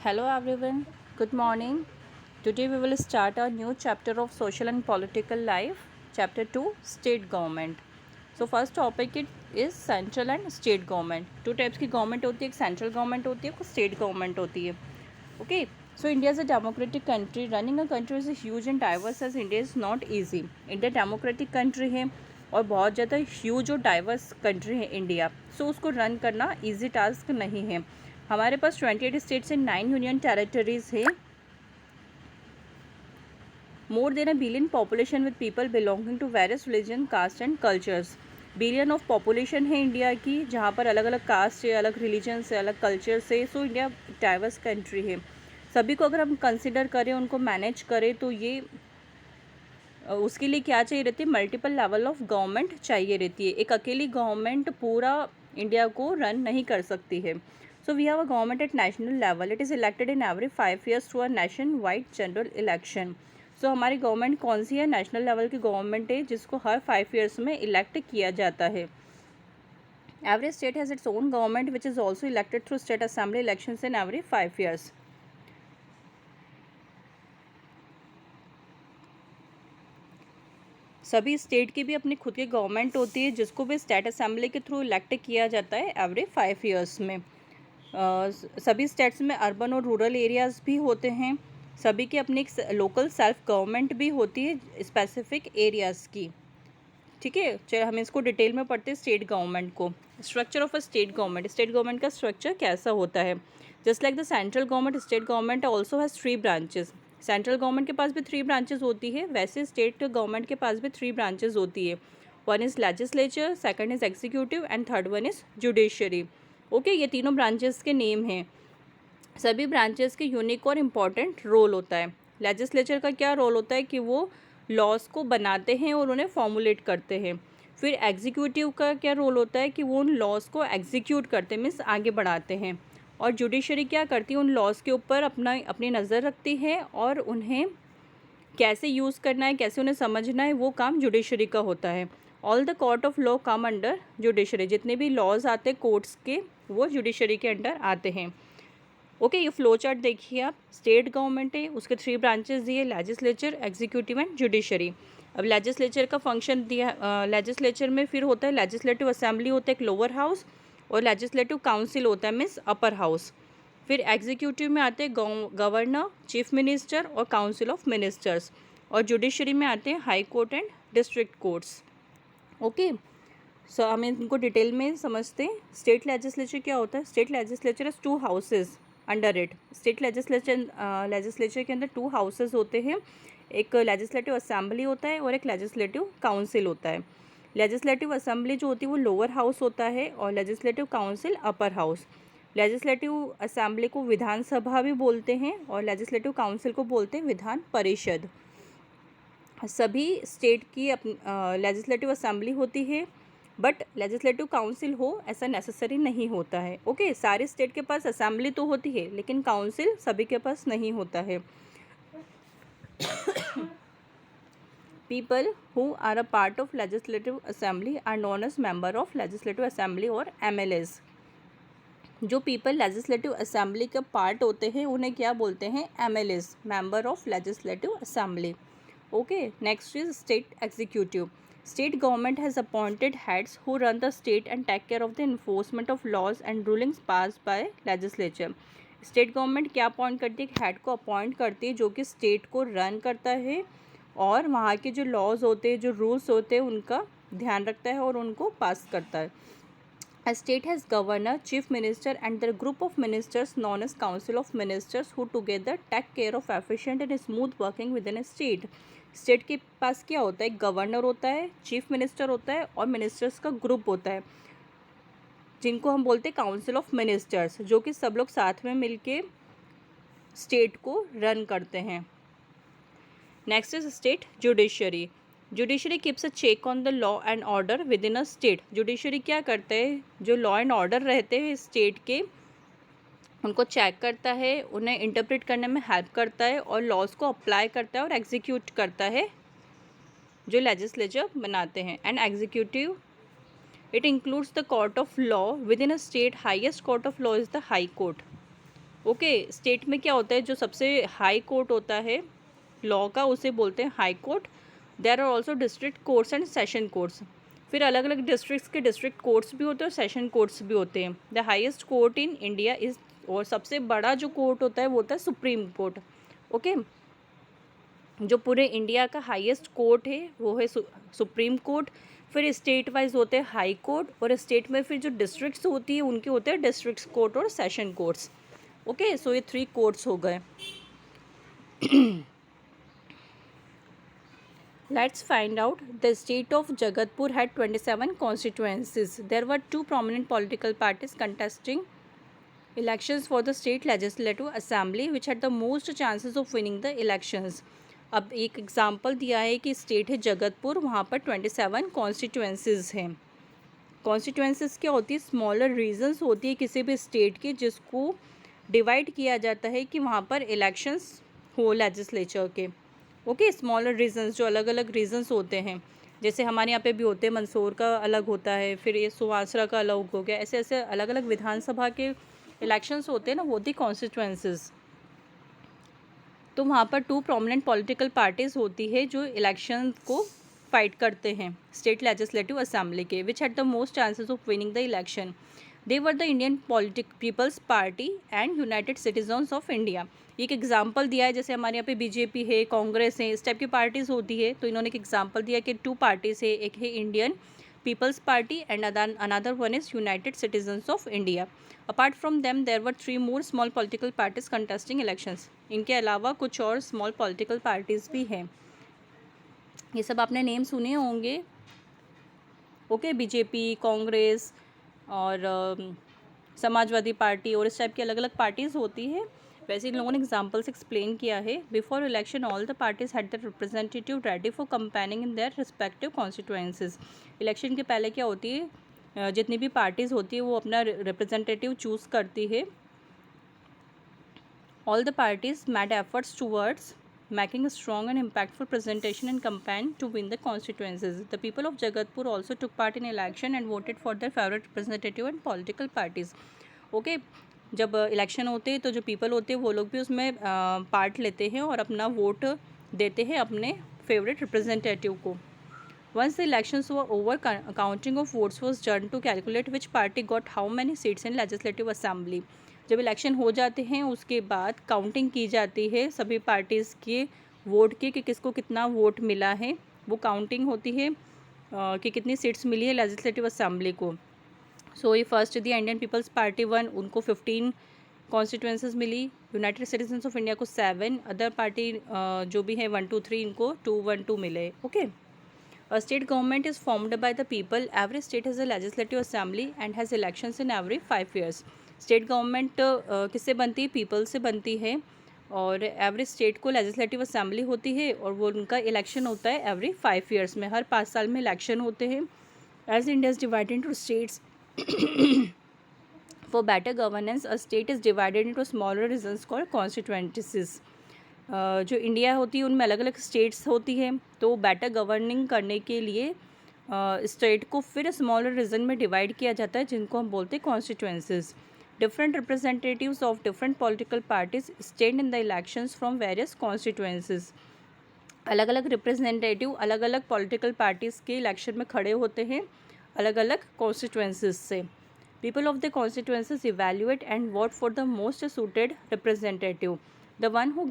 Hello everyone, good morning. Today we will start a new chapter of social and political life, chapter 2 state government. So first topic it is central and state government. Two types की government होती है, एक central government होती है, एक state government होती है. Okay, so India is a democratic country. Running a country is huge and diverse as India is not easy. India democratic country है और बहुत ज़्यादा ह्यूज और डाइवर्स कंट्री है इंडिया. सो उसको रन करना ईजी टास्क नहीं है. हमारे पास 28 स्टेट्स एंड 9 यूनियन टेरिटरीज है. More than a billion population with people belonging to various religion, caste and cultures. Billion of population है इंडिया की, जहाँ पर अलग अलग कास्ट है, अलग रिलीजन से, अलग कल्चर से. सो इंडिया डाइवर्स कंट्री है. सभी को अगर हम कंसिडर करें, उनको मैनेज करें, तो ये उसके लिए क्या चाहिए रहती है, मल्टीपल लेवल ऑफ गवर्नमेंट चाहिए रहती है. एक अकेली गवर्नमेंट पूरा इंडिया को रन नहीं कर सकती है. So we have a government at national level. It is elected in every 5 years through a nationwide general election. So हमारी गवर्नमेंट कौन सी है? नेशनल लेवल की गवर्नमेंट है, जिसको हर 5 years में इलेक्ट किया जाता है. Every state has its own government which is also elected through state assembly elections in every 5 years. सभी स्टेट की भी अपनी खुद की गवर्नमेंट होती है, जिसको भी स्टेट असेंबली के थ्रू इलेक्ट किया जाता है एवरी 5 years में. सभी स्टेट्स में अर्बन और रूरल एरियाज़ भी होते हैं. सभी की अपनी एक लोकल सेल्फ गवर्नमेंट भी होती है स्पेसिफिक एरियाज़ की. ठीक है, चलो हम इसको डिटेल में पढ़ते हैं स्टेट गवर्नमेंट को. Structure of a state government. State government का स्ट्रक्चर कैसा होता है? Just like the central government, state government also has 3 branches. Central government के पास भी 3 branches होती है, वैसे स्टेट गवर्नमेंट के पास भी 3 branches होती है. One is legislature, second is executive and third one is judiciary. Okay, ये तीनों ब्रांचेस के नेम हैं. सभी ब्रांचेस के यूनिक और इम्पॉर्टेंट रोल होता है. लेजिस्लेचर का क्या रोल होता है कि वो लॉज को बनाते हैं और उन्हें फॉर्मुलेट करते हैं. फिर एग्जीक्यूटिव का क्या रोल होता है कि वो उन लॉज को एग्जीक्यूट करते हैं, मीन्स आगे बढ़ाते हैं. और जुडिशरी क्या करती है? उन लॉज के ऊपर अपनी नज़र रखती है और उन्हें कैसे यूज़ करना है, कैसे उन्हें समझना है, वो काम जुडिशरी का होता है. All the court of law come under judiciary. जितने भी लॉज आते हैं कोर्ट्स के, वो जुडिशरी के अंडर आते हैं. ओके, ये फ्लो चार्ट देखिए आप. स्टेट गवर्नमेंट है, उसके 3 branches दिए, लेजिस्लेचर, एग्जीक्यूटिव एंड जुडिशरी. अब लेजिस्लेचर का फंक्शन दिया. लेजिस्लेचर में फिर होता है लेजिस्लेटिव असेंबली होता है, एक लोअर हाउस, और लेजिस्लेटिव काउंसिल होता है, मीन्स अपर हाउस. फिर एग्जीक्यूटिव में आते हैं गवर्नर, चीफ मिनिस्टर और काउंसिल ऑफ मिनिस्टर्स. और जुडिशरी में आते हैं high court and district courts. Okay, so हम इनको डिटेल में समझते हैं. स्टेट लेजिस्लेचर क्या होता है? State legislature is 2 houses under it. State legislature के अंदर 2 houses होते हैं. एक लेजिस्लेटिव असेंबली होता है और एक लेजिस्लेटिव काउंसिल होता है. लेजिस्लेटिव असेंबली जो होती है वो लोअर हाउस होता है और legislative council upper house. Legislative assembly को विधानसभा भी बोलते हैं और लेजिस्लेटिव काउंसिल को बोलते हैं विधान परिषद. सभी स्टेट की लेजिस्लेटिव असेंबली होती है, बट लेजिस्लेटिव काउंसिल हो ऐसा नेसेसरी नहीं होता है. ओके, सारे स्टेट के पास असेंबली तो होती है, लेकिन काउंसिल सभी के पास नहीं होता है. People who are a part of legislative assembly are known as member of legislative assembly और MLAs. जो पीपल लेजिस्लेटिव असेंबली के पार्ट होते हैं उन्हें क्या बोलते हैं? MLAs, member of legislative assembly. Okay, next is state executive. State government has appointed heads who run the state and take care of the enforcement of laws and rulings passed by legislature. State government क्या appoint करती है? Head को appoint करती है जो कि state को run करता है और वहाँ के जो लॉज होते हैं, जो रूल्स होते हैं, उनका ध्यान रखता है और उनको पास करता है. A state has governor, chief minister and their group of ministers known as council of ministers who together take care of efficient and smooth working within a state. State के पास क्या होता है? गवर्नर होता है, चीफ मिनिस्टर होता है और ministers का ग्रुप होता है, जिनको हम बोलते हैं काउंसिल ऑफ मिनिस्टर्स, जो कि सब लोग साथ में मिलके स्टेट को रन करते हैं. Next is state judiciary. Judiciary keeps a check on the law and order within a state. Judiciary क्या करता है? जो लॉ एंड ऑर्डर रहते हैं स्टेट के, उनको चेक करता है, उन्हें इंटरप्रेट करने में हेल्प करता है और लॉज को अप्लाई करता है और एग्जीक्यूट करता है जो लेजिस्लेचर बनाते हैं. And executive, it includes the court of law with in a state. Highest court of law is the high court. Okay, state में क्या होता है, जो सबसे हाई कोर्ट होता है लॉ का उसे बोलते हैं high court. There are also district courts and session courts. फिर अलग अलग डिस्ट्रिक्ट्स के डिस्ट्रिक्ट कोर्ट्स भी होते हैं और सेशन कोर्ट्स भी होते हैं। The highest court in India is, और सबसे बड़ा जो कोर्ट होता है वो होता है सुप्रीम कोर्ट। ओके, जो पूरे इंडिया का हाईएस्ट कोर्ट है वो है सुप्रीम कोर्ट। फिर स्टेट वाइज होते हैं हाई कोर्ट, और स्टेट में फिर जो डिस्ट्रिक्ट्स होती है उनके होते हैं डिस्ट्रिक्ट कोर्ट और सेशन कोर्ट्स। ओके, सो ये 3 कोर्ट्स हो गए। Let's find out. The state of Jagatpur had 27 constituencies. There were 2 prominent political parties contesting elections for the state legislative assembly, which had the most chances of winning the elections. अब एक example दिया है कि state है जगतपुर, वहाँ पर 27 constituencies हैं। Constituencies क्या होती है? स्मॉलर रीजन्स होती है किसी भी स्टेट की, जिसको डिवाइड किया जाता है कि वहाँ पर इलेक्शंस हो लेजिस्लेचर के। ओके, स्मॉलर रीजन्स, जो अलग अलग रीजन्स होते हैं, जैसे हमारे यहाँ पे भी होते हैं, मंदसौर का अलग होता है, फिर ये सुवासरा का अलग हो गया, ऐसे ऐसे अलग अलग विधानसभा के इलेक्शंस होते हैं ना, वो होती कॉन्स्टिट्यूंसीज। तो वहाँ पर 2 प्रोमिनेंट पॉलिटिकल पार्टीज़ होती है जो इलेक्शन को फाइट करते हैं स्टेट लेजिस्लेटिव असेंबली के, which had the most chances of winning the election. They were the Indian people's party and united citizens of India. एक एग्जाम्पल दिया है, जैसे हमारे यहाँ पे बीजेपी है, कांग्रेस है, इस टाइप की पार्टीज़ होती है, तो इन्होंने एक एग्जाम्पल दिया कि 2 पार्टीज़ है, एक है Indian people's party and another one is united citizens of India. Apart from them there were 3 more small political parties contesting elections. इनके अलावा कुछ और स्मॉल पॉलिटिकल पार्टीज़ भी हैं। ये सब आपने नेम सुने होंगे। ओके, बीजेपी, कांग्रेस और समाजवादी पार्टी और इस टाइप की अलग अलग पार्टीज़ होती है। वैसे इन लोगों ने एग्जाम्पल्स एक्सप्लेन किया है। Before election all the parties had the representative ready for campaigning in their respective constituencies. Election के पहले क्या होती है, जितनी भी पार्टीज़ होती है वो अपना रिप्रेजेंटेटिव चूज़ करती है। All the parties made efforts towards making a strong and impactful presentation and campaign to win the constituencies. The people of Jagatpur also took part in election and voted for their favorite representative and political parties. Okay, जब election होते हैं तो जो people होते हैं वो लोग भी उसमें पार्ट लेते हैं और अपना वोट देते हैं अपने फेवरेट रिप्रेजेंटेटिव को। Once the elections were over, counting of votes was done to calculate which party got how many seats in legislative assembly. जब इलेक्शन हो जाते हैं उसके बाद काउंटिंग की जाती है सभी पार्टीज़ के वोट की कि किसको कितना वोट मिला है। वो काउंटिंग होती है कि कितनी सीट्स मिली है लेजिस्लेटिव असेंबली को। सो ये first the Indian people's party 1, उनको 15 कॉन्स्टिट्यूंसीज मिली। यूनाइटेड सिटीजन्स ऑफ इंडिया को 7, अदर पार्टी जो भी है 1, 2, 3 इनको 2, 1, 2 मिले। Okay, A state government is formed by the people. Every state has a legislative assembly and has elections in every 5 years. State government किससे बनती है? पीपल से बनती है, और एवरी स्टेट को लेजिस्लेटिव असेंबली होती है और वो उनका इलेक्शन होता है एवरी 5 ईयर्स में, हर 5 साल में इलेक्शन होते हैं। As India is divided into states for better governance, a state is divided into smaller regions called constituencies. जो इंडिया होती है उनमें अलग अलग स्टेट्स होती है, तो बेटर गवर्निंग करने के लिए स्टेट को फिर स्मॉलर रीजन में डिवाइड किया जाता है, जिनको हम बोलते हैं constituencies. Different representatives of different political parties stand in the elections from various constituencies. अलग अलग रिप्रेजेंटेटिव अलग अलग पॉलिटिकल पार्टीज़ के इलेक्शन में खड़े होते हैं अलग अलग कॉन्स्टिट्यूएंसीज से। People of the constituencies evaluate and vote for the most suited representative. The one who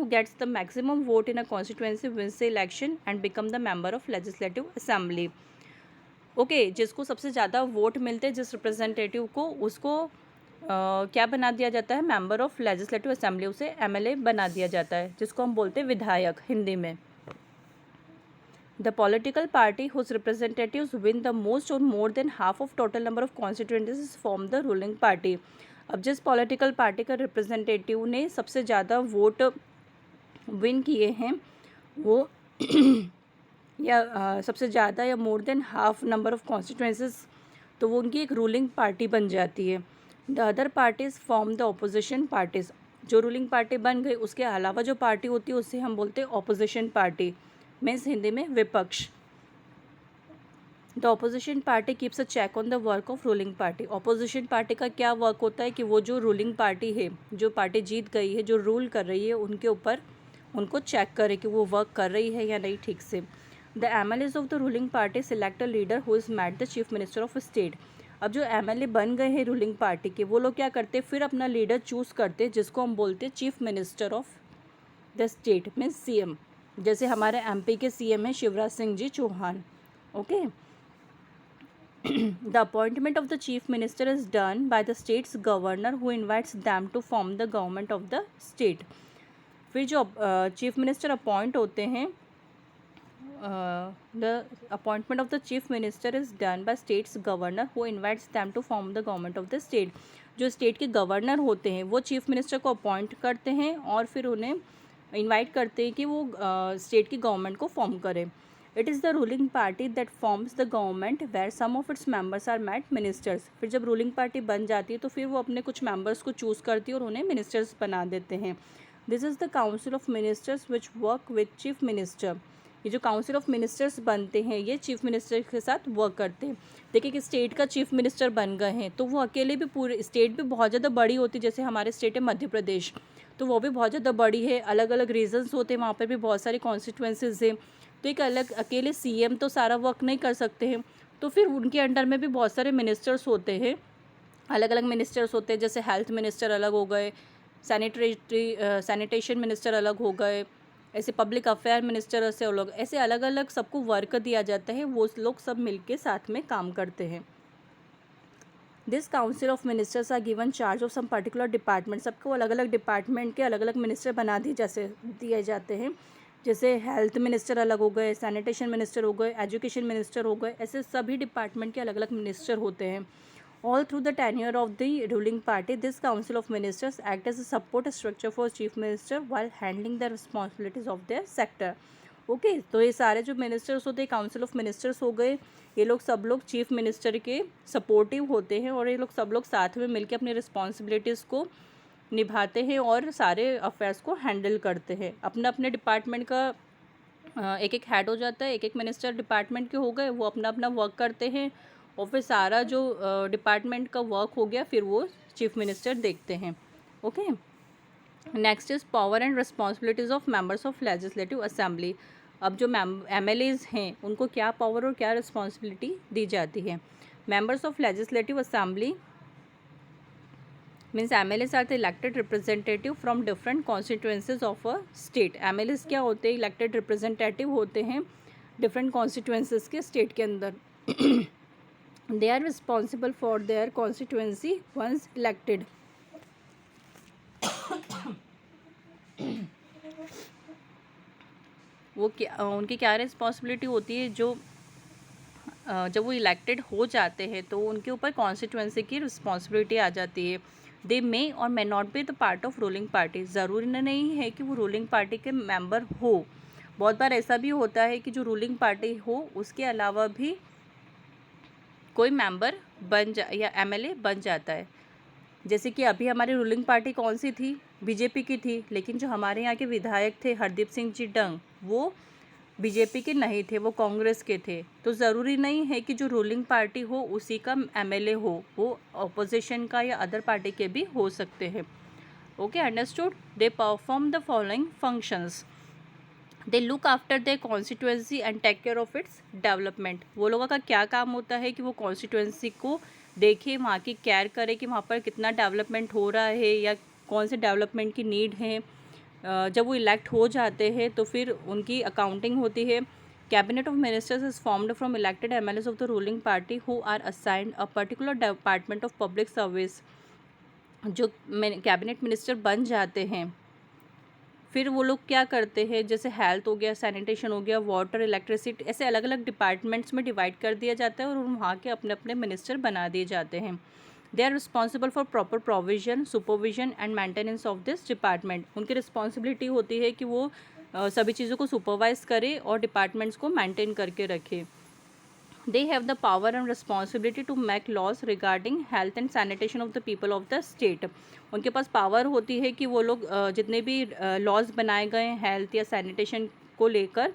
gets the maximum vote in a constituency wins the election and become the member of legislative assembly. Okay, जिसको सबसे ज़्यादा vote मिलते हैं जिस representative को, उसको क्या बना दिया जाता है? मेंबर ऑफ लेजिस्लेटिव असेंबली, उसे एमएलए बना दिया जाता है, जिसको हम बोलते हैं विधायक हिंदी में। The political party whose representatives win the most और more than half of total number of constituencies form the ruling party. अब जिस पॉलिटिकल पार्टी का रिप्रेजेंटेटिव ने सबसे ज़्यादा वोट विन किए हैं वो या सबसे ज़्यादा या मोर than half number of constituencies, तो वो उनकी एक रूलिंग पार्टी बन जाती है। The other parties form the opposition parties. जो रूलिंग पार्टी बन गई उसके अलावा जो पार्टी होती है उससे हम बोलते हैं ऑपोजिशन पार्टी, मीन्स हिंदी में विपक्ष। The opposition party keeps a check on the work of ruling party. Opposition party का क्या वर्क होता है कि वो जो रूलिंग पार्टी है, जो पार्टी जीत गई है, जो रूल कर रही है, उनके ऊपर उनको चेक करे कि वो वर्क कर रही है या नहीं ठीक से। The MLAs of the ruling party select a leader who is made the chief minister of state. अब जो एमएलए बन गए हैं रूलिंग पार्टी के, वो लोग क्या करते हैं, फिर अपना लीडर चूज़ करते हैं, जिसको हम बोलते हैं chief minister of the state, means CM. जैसे हमारे एमपी के सीएम हैं Shivraj Singh ji Chouhan. Okay. The appointment of the chief minister is done by the state's governor who invites them to form the government of the state। फिर जो chief minister appoint होते हैं, the appointment of the chief minister is done by state's governor who invites them to form the government of the state। जो state के governor होते हैं वो chief minister को अपॉइंट करते हैं और फिर उन्हें इनवाइट करते हैं कि वो स्टेट की गवर्नमेंट को फॉर्म करें। It is the ruling party that forms the government where some of its members are made ministers. फिर जब रूलिंग पार्टी बन जाती है तो फिर वो अपने कुछ मेंबर्स को चूज़ करती है और उन्हें मिनिस्टर्स बना देते हैं। This is the council of ministers which work with chief minister. ये जो काउंसिल ऑफ मिनिस्टर्स बनते हैं ये चीफ मिनिस्टर के साथ वर्क करते हैं। देखिए कि स्टेट का चीफ मिनिस्टर बन गए हैं तो वो अकेले भी, पूरे स्टेट भी बहुत ज़्यादा बड़ी होती है। जैसे हमारे स्टेट है मध्य प्रदेश, तो वो भी बहुत ज़्यादा बड़ी है, अलग अलग रीजन्स होते हैं, वहाँ पर भी बहुत सारे कॉन्स्टिट्यूंसीज हैं। तो एक अलग अकेले सीएम तो सारा वर्क नहीं कर सकते हैं, तो फिर उनके अंडर में भी बहुत सारे मिनिस्टर्स होते हैं, अलग अलग मिनिस्टर्स होते हैं। जैसे हेल्थ मिनिस्टर अलग हो गए, सैनिटेशन मिनिस्टर अलग हो गए, ऐसे पब्लिक अफेयर मिनिस्टर से लोग, ऐसे अलग अलग सबको वर्क दिया जाता है, वो लोग सब मिलके साथ में काम करते हैं। This council of ministers are given charge of some particular department. सबको अलग अलग डिपार्टमेंट के अलग अलग मिनिस्टर बना दिए जाते हैं। जैसे हेल्थ मिनिस्टर अलग हो गए, सैनिटेशन मिनिस्टर हो गए, एजुकेशन मिनिस्टर हो गए, ऐसे सभी डिपार्टमेंट के अलग अलग मिनिस्टर होते हैं। All through the tenure of the ruling party this council of ministers act as a support structure for chief minister while handling the responsibilities of their sector. Okay, तो ये सारे जो मिनिस्टर्स होते हैं, काउंसिल ऑफ मिनिस्टर्स हो गए, ये लोग सब लोग चीफ मिनिस्टर के सपोर्टिव होते हैं और ये लोग सब लोग साथ में मिलकर अपनी रिस्पॉन्सिबिलिटीज़ को निभाते हैं और सारे अफेयर्स को हैंडल करते हैं। अपना अपने डिपार्टमेंट का एक एक हेड हो जाता है, एक एक मिनिस्टर डिपार्टमेंट के हो गए, वो अपना अपना वर्क करते हैं और फिर सारा जो डिपार्टमेंट का वर्क हो गया फिर वो चीफ मिनिस्टर देखते हैं। Okay, next is power and responsibilities of members of legislative assembly. अब जो एमएलएज हैं उनको क्या पावर और क्या रिस्पॉन्सिबिलिटी दी जाती है। Members of legislative assembly means MLAs are the elected representative from different constituencies of a state. MLAs क्या होते हैं, इलेक्टेड रिप्रेजेंटेटिव होते हैं डिफरेंट कॉन्स्टिट्यूएंसीज के स्टेट के अंदर। They are responsible for their constituency once elected. वो क्या, उनकी क्या रिस्पॉन्सिबिलिटी होती है, जो जब वो इलेक्टेड हो जाते हैं तो उनके ऊपर कॉन्स्टिट्यूएंसी की रिस्पॉन्सिबिलिटी आ जाती है। दे मे और may not be the part of ruling party. ज़रूरी नहीं है कि वो रूलिंग पार्टी के मेंबर हो। बहुत बार ऐसा भी होता है कि जो रूलिंग पार्टी हो उसके अलावा भी कोई मेंबर या एमएलए बन जाता है। जैसे कि अभी हमारी रूलिंग पार्टी कौन सी थी, बीजेपी की थी, लेकिन जो हमारे यहाँ के विधायक थे हरदीप सिंह जी डंग, वो बीजेपी के नहीं थे, वो कांग्रेस के थे। तो ज़रूरी नहीं है कि जो रूलिंग पार्टी हो उसी का एमएलए हो, वो अपोजिशन का या अदर पार्टी के भी हो सकते हैं। Okay, understood. They perform the following functions. They look after the constituency and take care of its development. वो लोगों का क्या काम होता है कि वो कॉन्स्टिट्यूएंसी को देखे, वहाँ की केयर करे कि वहाँ पर कितना डेवलपमेंट हो रहा है या कौन से डेवलपमेंट की नीड है। जब वो इलेक्ट हो जाते हैं तो फिर उनकी अकाउंटिंग होती है। Cabinet of ministers is formed from elected MLAs of the ruling party who are assigned a particular department of public service. जो कैबिनेट मिनिस्टर बन जाते हैं फिर वो लोग क्या करते हैं, जैसे हेल्थ हो गया, सैनिटेशन हो गया, वाटर, इलेक्ट्रिसिटी, ऐसे अलग अलग डिपार्टमेंट्स में डिवाइड कर दिया जाता है और वहाँ के अपने अपने मिनिस्टर बना दिए जाते हैं। They are responsible for proper provision, supervision and maintenance of this department. उनकी रिस्पॉन्सिबिलिटी होती है कि वो सभी चीज़ों को सुपरवाइज करे और डिपार्टमेंट्स को मेंटेन करके रखे। They have the power and responsibility to make laws regarding health and sanitation of the people of the state। उनके पास पावर होती है कि वो लोग जितने भी लॉज बनाए गए हैं हेल्थ या सैनिटेशन को लेकर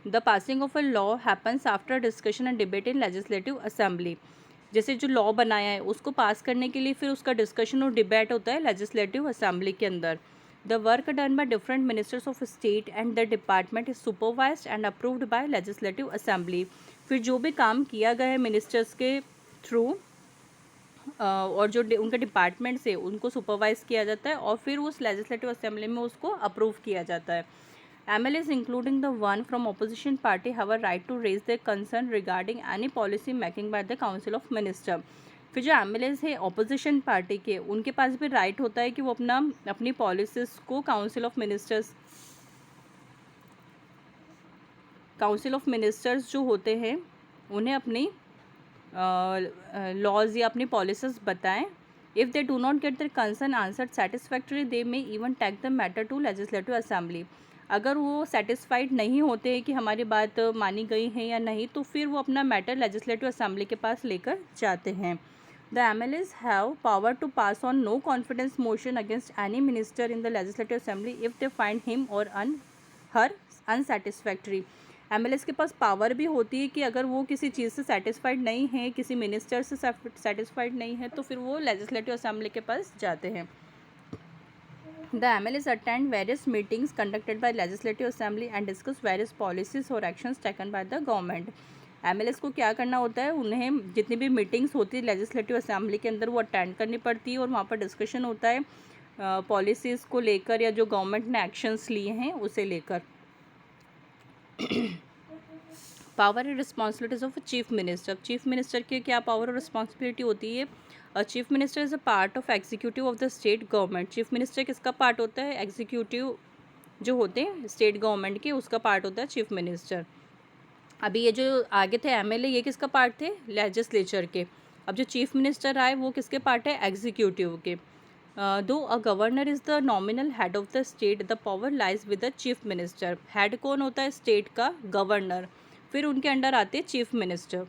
the passing of a law happens after discussion and debate in legislative assembly. जैसे जो लॉ बनाया है उसको पास करने के लिए फिर उसका डिस्कशन और डिबेट होता है लेजिस्लेटिव असेंबली के अंदर। The work done by different ministers of state and the department is supervised and approved by legislative assembly. फिर जो भी काम किया गया है मिनिस्टर्स के थ्रू और जो उनके डिपार्टमेंट्स है उनको सुपरवाइज किया जाता है और फिर उस लेजिस्लेटिव असेंबली में उसको अप्रूव किया जाता है। MLAs including the one from opposition party have a right to raise their concern regarding any policy making by the Council of Minister। फिर जो MLAs है ऑपोजिशन पार्टी के उनके पास भी राइट होता है कि वो अपनी पॉलिसीज़ को काउंसिल ऑफ मिनिस्टर्स जो होते हैं उन्हें अपनी लॉज या अपनी पॉलिसीज़ बताएं। If they do not get their concern answered satisfactory they may even take the matter to legislative assembly. अगर वो सेटिस्फाइड नहीं होते हैं कि हमारी बात मानी गई है या नहीं तो फिर वो अपना मैटर लेजिस्लेटिव असेंबली के पास लेकर जाते हैं। The MLAs have power to pass on no confidence motion against any minister in the legislative assembly if they find him or her unsatisfactory. MLAs के पास पावर भी होती है कि अगर वो किसी चीज़ से सेटिस्फाइड नहीं है, किसी मिनिस्टर से सेटिस्फाइड नहीं है तो फिर वो लेजिस्लेटिव असेंबली के पास जाते हैं। The MLAs attend various meetings conducted by Legislative Assembly and discuss various policies or actions taken by the government। MLAs को क्या करना होता है, उन्हें जितनी भी मीटिंग्स होती है लेजिस्लेटिव असेंबली के अंदर वो अटेंड करनी पड़ती है और वहाँ पर डिस्कशन होता है पॉलिसीज़ को लेकर या जो गवर्नमेंट ने एक्शंस लिए हैं उसे लेकर। Power and responsibilities of chief minister. Chief minister की क्या पावर और रिस्पॉन्सिबिलिटी होती है? Chief minister is a part of executive of the state government. Chief minister किसका पार्ट होता है? एग्जीक्यूटिव जो होते हैं स्टेट गवर्नमेंट के उसका पार्ट होता है चीफ मिनिस्टर। अभी ये जो आगे थे MLA ये किसका पार्ट थे? लेजिस्लेचर के। अब जो चीफ मिनिस्टर आए वो किसके पार्ट है? एग्जीक्यूटिव के। दो a governor is the nominal head of the state the power lies with the chief minister. Head कौन होता है? स्टेट का गवर्नर। फिर उनके अंडर आते हैं chief minister.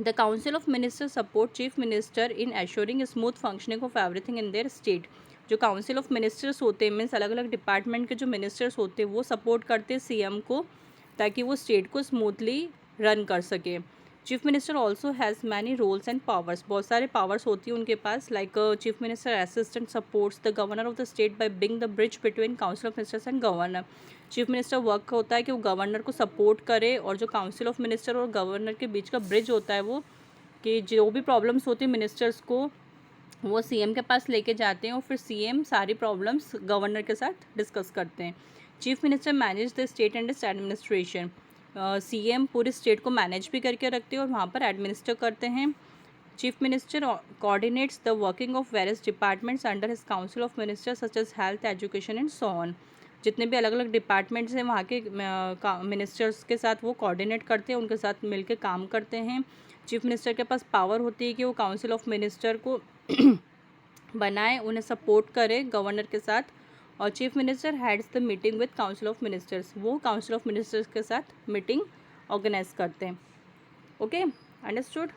The council of minister support chief minister in assuring smooth functioning of everything in their state. जो council of ministers होते हैं मीन्स अलग अलग डिपार्टमेंट के जो मिनिस्टर्स होते हैं वो सपोर्ट करते हैं CM को ताकि वो स्टेट को स्मूथली रन कर सके। Chief minister also has many roles and powers. बहुत सारे पावर्स होती हैं उनके पास like chief minister assistant supports the governor of the state by being the bridge between council of ministers and governor. Chief minister work होता है कि वो गवर्नर को सपोर्ट करे और जो काउंसिल ऑफ मिनिस्टर और गवर्नर के बीच का ब्रिज होता है वो कि जो भी प्रॉब्लम्स होती है मिनिस्टर्स को वो CM के पास लेके जाते हैं और फिर CM सारी प्रॉब्लम्स गवर्नर के साथ डिस्कस करते हैं। Chief minister manage the state and it's administration. CM पूरी स्टेट को मैनेज भी करके रखते हैं और वहाँ पर एडमिनिस्टर करते हैं। Chief minister coordinates the working of various departments under his council of ministers such as health education and so on. जितने भी अलग अलग डिपार्टमेंट्स हैं वहाँ के मिनिस्टर्स के साथ वो कोऑर्डिनेट करते हैं, उनके साथ मिलकर काम करते हैं। चीफ मिनिस्टर के पास पावर होती है कि वो काउंसिल ऑफ मिनिस्टर को बनाए, उन्हें सपोर्ट करे गवर्नर के साथ। और chief minister heads the meeting with council of ministers. वो काउंसिल ऑफ मिनिस्टर्स के साथ मीटिंग ऑर्गेनाइज करते हैं। Okay, understood.